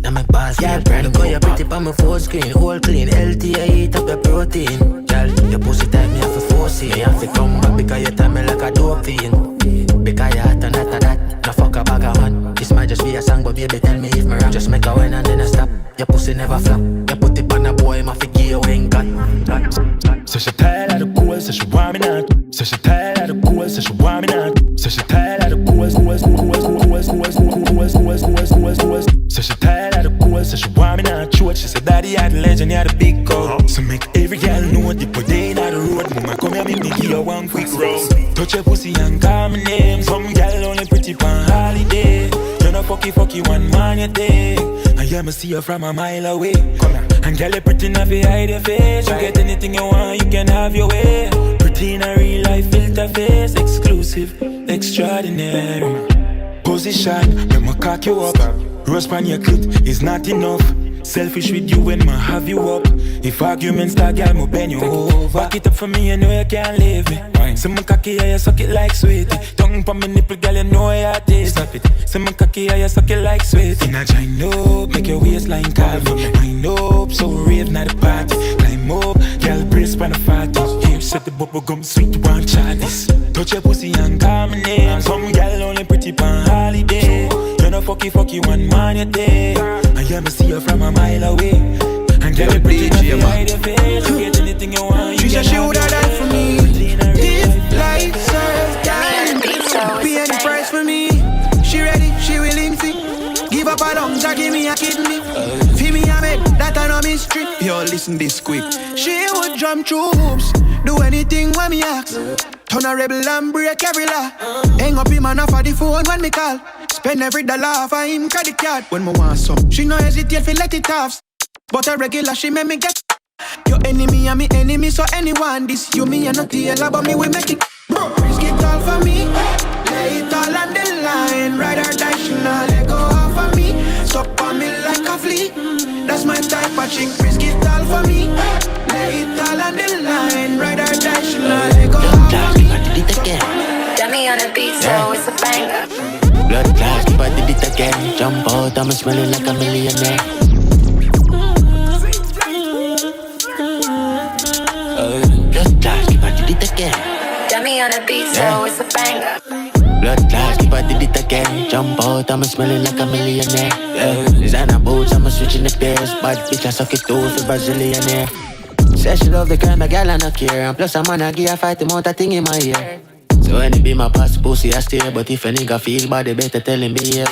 Now my boss feel brand new. You're pretty on my phone screen, all clean, healthy, I eat up your protein. Girl, your pussy type me have to force it. Me have to come back because you tell me like a dope fiend. Because you hot and hot and that. No fuck a bag of man. This might just be a song, but baby tell me if me wrong. Just make a win and then I stop. Your pussy never flop. You put it on a boy, my figure you ain't got. So she tired of the cool, so she want me not. So she tired of the cool, so she want me not. So she tired of the cool, so she tired of the cool, so she want me not. Short, she said daddy had the legend, had a big coat. So make every girl know the put day on the road. Mama come here, make me give you one quick round. Touch your pussy and call my name. Some girl only pretty on holiday. You know fucky one man you take. And yeah, me see you from a mile away. Come here. And girl, you pretty enough, you hide your face. You get anything you want, you can have your way. Pretty in a real life, filter face. Exclusive, extraordinary. Position, when I cock you up. Roast on your clit is not enough. Selfish with you when I have you up. If arguments start, girl, me bend you over. Back it up for me, you know you can't leave me. Say my cocky, yeah, you suck it like sweetie. Tongue pa my nipple, girl, you know you taste. Stop it. Say my cocky, yeah, you suck it like sweetie. In a join up, make your waistline carve. Wind up, so rave not the party. Climb up, girl, brace pan the fatty. Here, set the bubble gum sweet, you want try this. Touch your pussy and call my name. Some girl only pretty pan holiday. You know fucky one man you take. And yeah, me see you from a mile away. And girl, you pretty enough, you hide your face. You get anything you want, you can have your way. She woulda died for me. If life serves time, pay any price for me. She ready, she willing to give up a long time, give me a kidney. Feel me a make that I know mystery. Yo, listen this quick. She would jump through hoops, do anything when me ask. Turn a rebel and break every law. Hang up him and off of the phone when me call. Spend every dollar for him credit card. When me want some, she no hesitate fi let it off. But a regular she make me get. Your enemy and me enemy, so anyone this you me and not tell but me we make it. Bro, risk it all for me. Lay it all on the line. Ride or die, she not let go off of me. Stop on me like a flea. That's my type of chick. Risk it all for me. Lay it all on the line. Ride or die, she not let go off of me. Got me on a beat, so it's a banger. Blood clots, keep I did it again. Jump out, I'm smelling like a millionaire. Blood clots, keep I did it again. Got me on a beat, so it's a banger. Blood clots, keep I did it again. Jump out, I'm smelling like a millionaire. Designer boots, I'm switching the pairs. Bad bitch, I suck it too for Brazilianaire. Say she love the kind of girl I no care. And plus I'm gonna give her fight him out a thing in my ear. So when it be my past pussy I stay. But if a nigga feel bad they better tell him behave.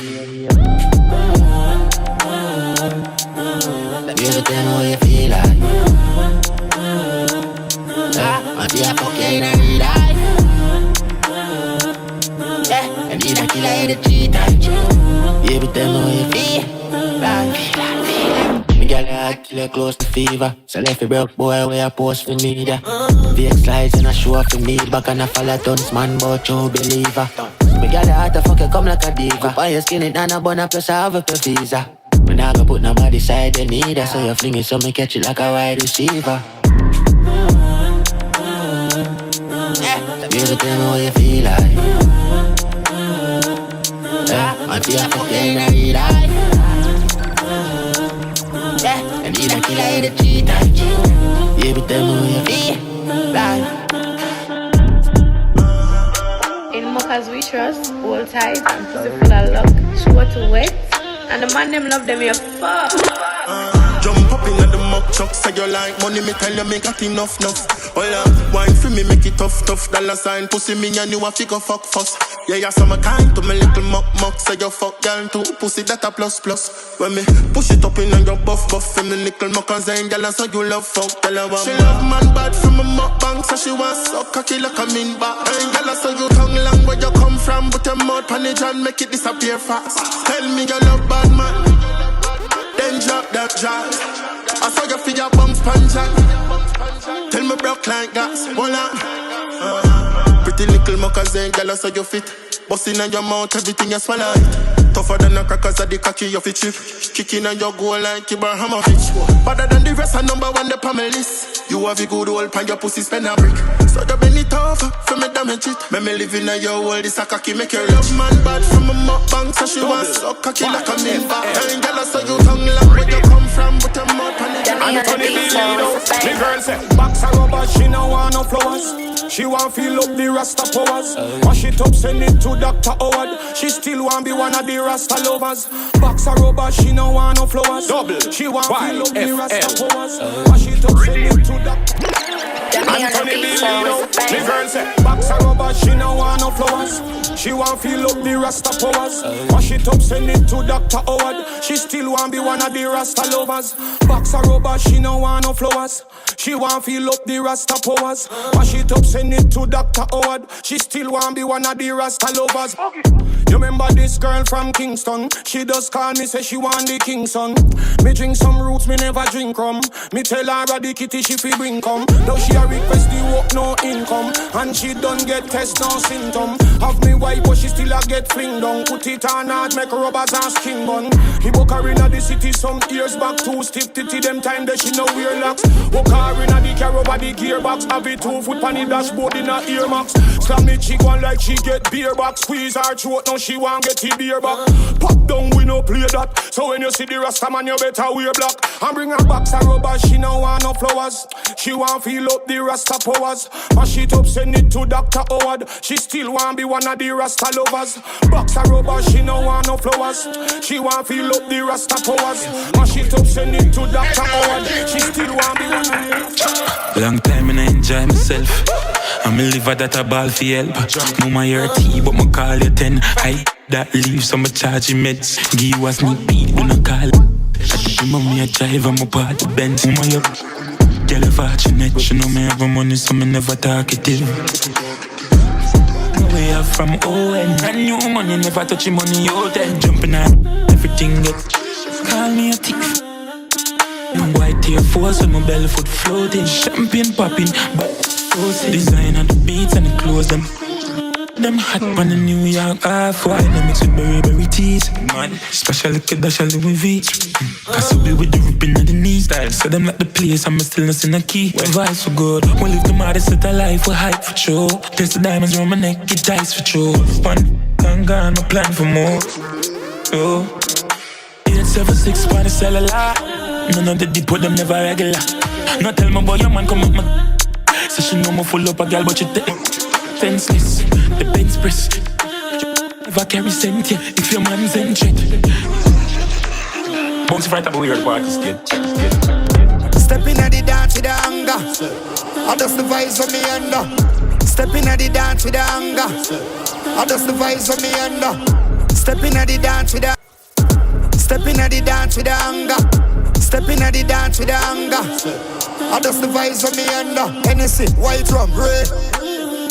Baby tell me how you feel like. I be a fucking real life. Yeah, and need a killer in the cheat and baby tell me how you feel like. Me girl heart till you close to fever. So left you broke boy where you post for me there. Fake slides and a show up for me. Back and a follow tons man but you believer. Me girl heart a fuck you come like a diva. Buy your skin it and a bun up plus I have a visa. Me nah go put nobody side you need her. So you fling it so me catch it like a wide receiver. Baby tell me how you feel like. I be a fucking real life. Yeah, and need a killer in the cheat and baby tell me how you feel like. In Mocha's we trust, hold tight and pussy full of luck. Sure to wet, and the man them love them here fuck. Jump up in the muck truck, say you like money, me tell you me got enough. Hold on, wine for me, make it tough. Dollar sign, pussy me and you a figure fuck fuss. Yeah, you're some kind to me little muck. Say you fuck girl too, pussy that a plus. When me push it up in and you buff. And the nickel muck and saying girl, so you love fuck. Tell her she love man bad from a muck bank, so she was suck cocky like a mean back. And girl, so you tongue long where you come from, but your mouth panic and make it disappear fast. Tell me you love bad man. Then drop that jaw. I saw you feel your bumps punch. Tell me broke like gas. Hold on. Pretty little muckers ain't girl, I saw you fit. Bustin' on your mouth, everything you swallow it. Tougher than a crackers at the cocky, you fit chip. Kicking on your goal like Ibrahimovic. Better than the rest, a number one the on my list. You have a good old pan, your pussy spend a brick. So you bend it over, for me damage it. Me living in your world, this a cocky make your love man bad from a mukbang. So she want suck cocky like a milk. Telling girl so you tongue like where you come from, but your mouth on it. Anthony Lino, the girl say, box a rubber, she no want no flowers. She want feel up the Rasta powers. Wash it up, send it to Dr. Howard. She still want be one of the Rasta lovers. Box a rubber, she no want no flowers. She want feel up the Rasta powers. Wash it up, send it to Dr. Anthony Lino, the girl say, box a rubber, she no want no flowers. She want feel up the Rasta powers. Wash it up, send it to Dr. Howard. She still want be one of the Rasta lovers. Box a rubber, she no want no flowers. She want feel up the Rasta powers. Wash it up, send it to Dr. Howard. She still want be one of the Rasta lovers. You remember this girl from Kingston? She does call me, say she want the king son. Me drink some roots, me never drink rum. Me tell her the kitty she fi bring come. Now she a request the work, no income. And she don't get test, no symptom. Have me wife, but she still a get fling down. Put it on hard, make rubbers and skin bun. He book her inna the city some years back. Too stiff titty, them time that she no wear locks. Book her inna the car over the gearbox. Have it 2 foot pan the dashboard in her earmarks. Slam the chick one like she get beer back. Squeeze her throat, now she want get the beer back. Pop down, we no play that. So when you see the Rasta man, you better wear black. And bring her box a rubber, she no want no flowers. She want feel up the Rasta powers. Mash it up, send it to Dr. Howard. She still want be one of the Rasta lovers. Box a rubber, she no want no flowers. She want feel up the Rasta powers. Mash it up, send it to Dr. Howard. She still want be one of the Rasta. Long time and I enjoy myself. I'm a liver that a ball for help. No my tea, but my call you 10. I that leave some charge meds. Give you a sneak peek when I call. Mommy a drive, I'm a part of Benz. Mama you girl a fortunate. She know me have a money, so me never talkative. We have from ON. Brand new money, never touch money. You then jumping on everything get. Call me a thief. White Air Force with my belly foot floating. Champagne popping, but design on the beats and the clothes them hot on the New York Half-White. Them mix with berry teas. Man, special like a dash of Louis V. Cause we with the ripping on the knees. Style, so them like the place, I'm still not in a key. When vibes so good, we live the modest set of life, we hype for true. There's the diamonds around my neck, it dies for true. Fun, gone, my plan for more. Oh, 876, wanna sell a lot. None of the deep with them never regular. No tell me boy, your man come up, man. So she know me full up a girl, but you take fenceless, the bench press. Never carry cent, yeah, if your man's in check. Bounce right up a weird party, kid. Stepping at the dance with the anger. I just the vibes of me under. Stepping at the dance with the anger. I just the vibes of me under. Stepping at the dance with the. Stepping at the dance with the anger. Stepping at the dance with the anger. I just the vibes of me under. Hennessy, white rum, red.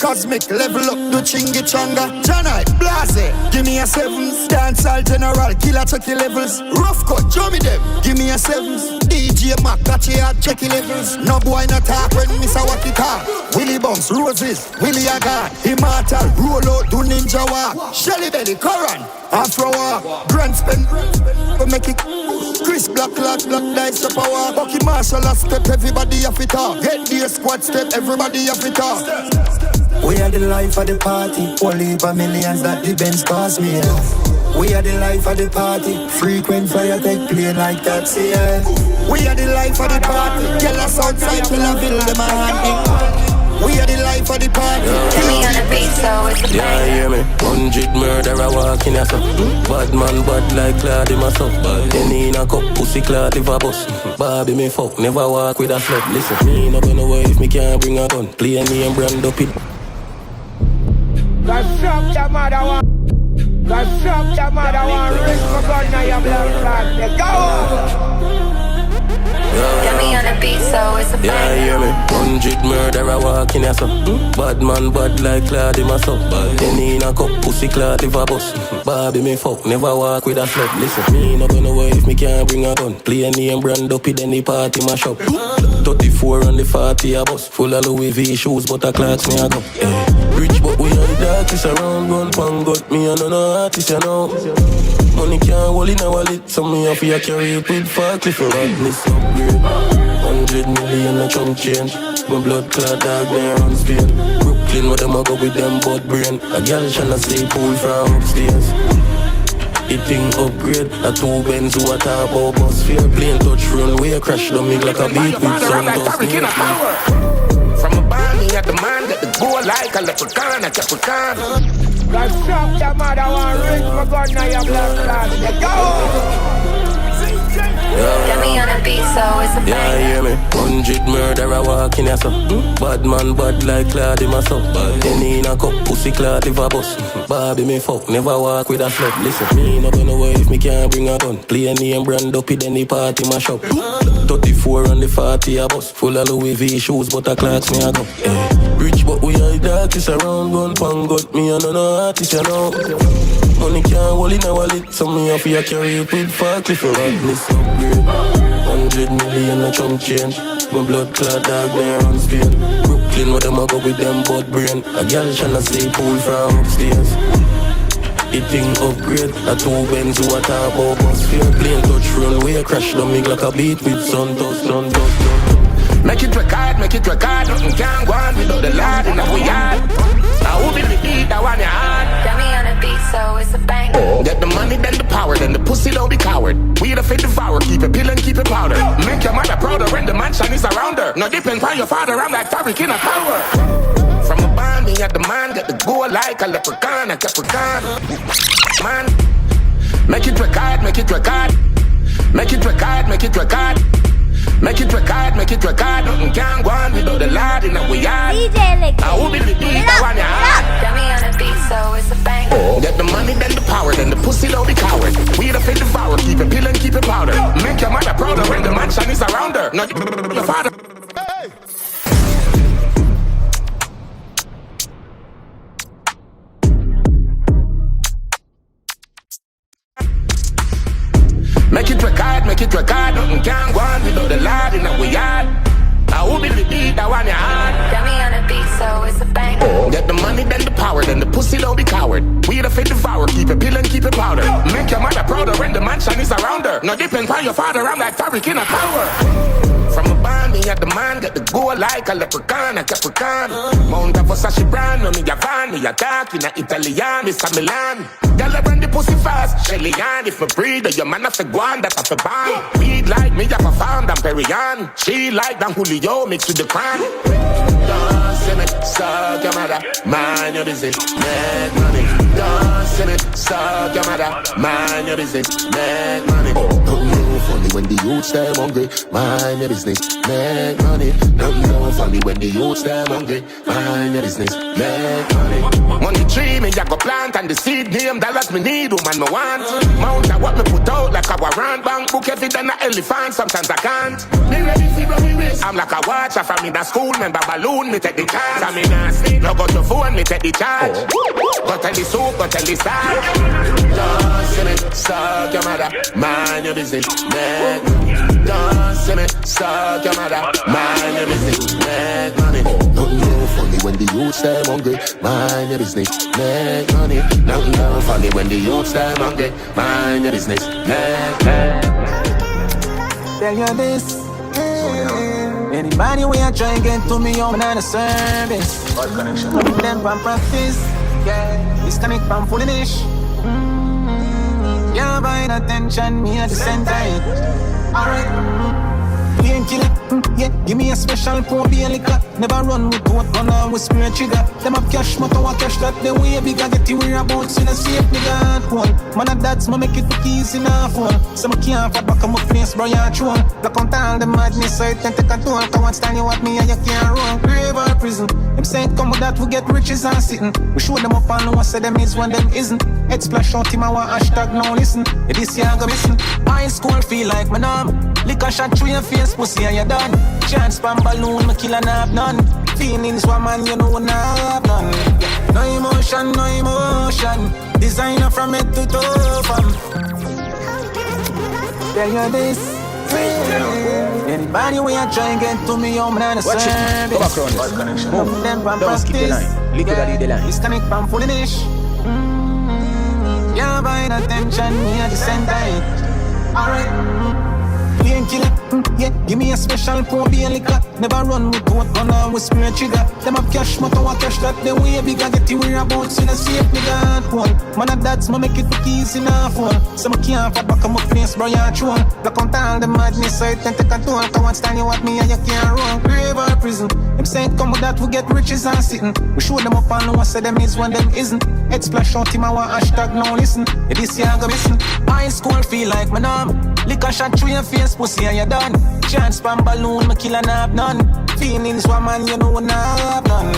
Cosmic, level up, do chingy changa. Janai, blase, give me a 7s. Dancehall general, killer checky levels. Rough cut, show me them, give me a 7s. DJ Mac, catch it out, checky levels. No boy no talk when Mr. Wacky talk. Willie Bounce, Roses, Willie Agard. Immortal, roll out, do ninja walk. Shelly Belly, Koran, Afro walk. Grand spin, we make it. Chris Black, dice up power. Bucky Marshall a step, everybody have it up. Get the squad step, everybody have it up. We are the life of the party. Only for millions that the Benz cost me. We are the life of the party. Frequent fire take play like taxi. We are the life of the party. Girl us outside till I build them a hand. We are the life of the party. Give me on the beat, so it's a yeah, hear me. 100 murderer walking as up. Bad man, bad like Claude in my sock. Penny in a cup, pussy Claude live a bus. Barbie me fuck, never walk with a slut. Listen, me no gonna worry if me can't bring a gun. Play me and brand up it. God stop that mother one. God stop that mother one. Risk my gun now your blood clot. Let's go. Get me on the beat, so it's a yeah, hear me. 100 murderer walking as up. Bad man, bad like Claude in my sock. Penny in a cup, pussy Claude live a bus. Barbie me fuck, never walk with a slut. Listen, me no gonna worry if me can't bring a gun. Play a name brand up it, then the party mash up. 34 on the 40 a bus. Full of Louis V shoes, but a clocks me a go. Rich but we are the darkest around. Gun pan got me and no artist, you know. Money can't hold in a wallet, so me have to carry it with Farkley for badness upgrade. 100 million a chunk change. My blood clot dog there on Spain. Brooklyn, what them a go with them butt brain. A girl tryna say pool from upstairs. It thing upgrade. A 2 Benz who a top about bus fare. Plane touch runway, crash down me like a beat with some dust. From a band, me at the man, get the goal like a leprechaun, a capricorn. Let's drop that mother one ring, my gun now your blood clot. Let's go! Get me on a beat, so it's a bang. Yeah, hear me. 100 murderer walking here, so bad man, bad like Claude, my son. Penny in a cup, pussy Claude, live a bus. Barbie, me fuck, never walk with a slut. Listen, me not gonna worry if me can't bring a gun. Play a name brand up in any party, my shop. 34 on the 40 a bus. Full of Louis V shoes, but a clocks me a go. Rich, but we are the darkest around. Gun pan got me and no artist, you know. Money can't hold in a wallet, so me have to carry it with Farkley for badness upgrade. 100 million a chunk change. My blood clot dog there on Spain. Brooklyn, what them a go with them butt brain. A girl tryna say pool from upstairs. It thing upgrade. A 2 Benz who a top about bus fare. Plane touch runway, crash down me like a beat with sun dust. Make it record, nothing can go on without the Lord in our yard. Now who will beat that one you hard? Get me on a beat, so it's a bang. Get the money, then the power, then the pussy don't be coward. We the fit devour, keep it pill and keep it powder. Make your mother prouder when the mansion is around her. No depend on your father, I'm like fabric in a power. From a band, me at the man, get the goal like a leprechaun, a capricorn. Man, make it record, make it record. Make it record, make it record. Make it record, nothing can go on without the Lord in our yard. Now who will beat that one you hard? Get me on a beat, so it's a bang. Get the money, then the power, then the pussy don't be coward. We the fit devour, keep it pill and keep it powder. Make your mother prouder when the mansion is around her. Not your father. Make it record, nothing can go on without the Lord in our yard. Now who will beat that one you hard? Get me on a beat, so it's a bang. Get the money, then the power, then the pussy don't be coward. We the fit devour, keep it pill and keep it powder. Make your mother prouder when the mansion is around her. No depend on your father, I'm like fabric in a power. From a band, me at the man, get the goal like a leprechaun, a capricorn. Mount of Versace brand, no me a van, me a dark in a Italian, it's a Milan. Girl, I run the pussy fast, Shelly Ann. If me breed, your man have to go on, that's a band. Weed like me, have a found, I'm Perian. She like Dan Julio, mixed with the crown. Don't see me, suck your mother, mind your business, make money. Don't see me, suck your mother, mind your business, make money. Don't know funny when the youths them hungry, mind your business, make money. Don't know funny when the youths them hungry, mind your business, make money. Money tree, me I go plant and the seed name dollars me need, woman me want. Mount I what me put out like a warrant, bank book every day an elephant, sometimes I can't. Me ready for me wrist. I'm like a watcher from in the school, member balloon, me take the chance. I'm in a sleep, log out your phone, me take the charge. Go tell the soup, go tell the star. Don't see me, suck your mother, mind your business, make money. Don't see me, suck your mother, mind your business, make money. Nothing no funny when the youths them hungry, mind your business, make money. Nothing no funny when the youths them hungry, mind your business, make money. Tell you this. Anybody we are trying to get to me, I'm not a service. What connection? Them from practice, yeah. Disconnect from foolish. Yeah, buying attention, me at the center. Alright. Painkiller, yeah, give me a special pour be a liquor. Never run with what gun or with spirit trigger. Them have cash, but I cash that the way bigger get you whereabouts in a safe nigga phone. Man of that's me make it look easy now phone. So me can't fight back on my face, bro, you're true. Look on all the madness, so it can take a toll. Come on, stand you at me and you can't run. Grave or prison, them say come with that we get riches and sitting. We show them up and no one say them is when them isn't. Head splash out him, I want hashtag now listen. If this year I go missing. High school feel like my name. Liquor shot through your face, pussy and you're done. Chance spam balloon, me kill and have none. Feelings woman, you know when I have none. Yeah. No emotion, no emotion. Designer from head to toe, fam. Tell you this. Anybody when you try and get to me, I'm not a service. Go back round this connection. Move them from Don't skip the line. Liquid yeah. The line. Disconnect from foolishness. Yeah, buying attention, me at the center. Alright. Killer, yeah, give me a special pour be a liquor. Never run with what gun or with spray trigger. Them have cash, motor or cash that the way bigger get you whereabouts in a safe nigga phone. Man of that's me make it look easy now phone. So me can't fight back on my face, bro, you're true. Look on all the madness, so it can take a toll. Come on, stand you at me and you can't run. Grave or prison. Them say come with that we get riches and sitting. We show them up and no one say them is when them isn't. Head splash out him I want hashtag no listen. Yeah, this year I go missing. High school feel like my name. Liquor shot through your face, pussy and you're done. Chance pan balloon, me kill and have none. Feelings woman, you know when I have none.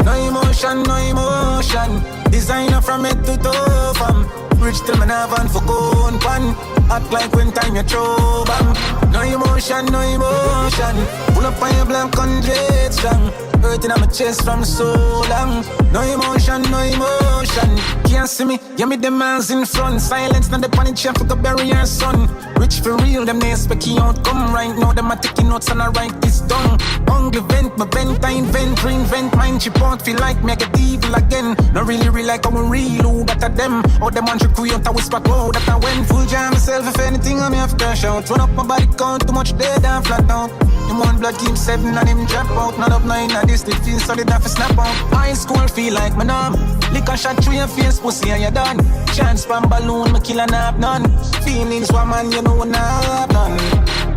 No emotion, no emotion. Designer from head to toe, fam. Rich till me have one for cone pan. Act like when time you throw bam. No emotion, no emotion. Pull up on your blank 100 strong. Hurting on my chest from so long. No emotion, no emotion. Can't see me, yeah me demands in front. Silence, not the panic, chef, like a barrier, son. Rich for real, them they expect you out. Come right now, them are taking notes and I write this down. Hungry vent, my vent, I invent, reinvent. Mind chip out, feel like me, I get evil again. Not really like I'm real, who that are them. Or them want to create a whisper, oh, that I went. Full jam myself, if anything, I'm have cash out. Run up my body count, too much dead and flat out. Him one blood keep 7 and him drop out. None of 9 and this, it feels solid off a snap out. High school feel like my numb. Liquor shot through your face, pussy and you're done. Chance from balloon, me kill and have none. Feelings woman, you know when I have none.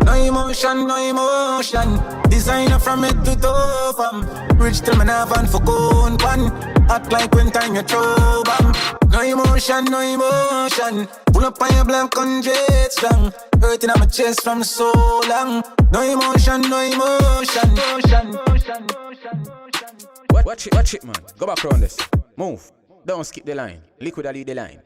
No emotion, no emotion. Designer from head to toe, fam. Rich till me have one for cone pan. Act like when time you throw bam. No emotion, no emotion. Pull up on your blank 100 strong. Hurting on my chest from so long. No emotion, no emotion. Watch it, man. Go back round this. Move. Don't skip the line. Liquid lead the line.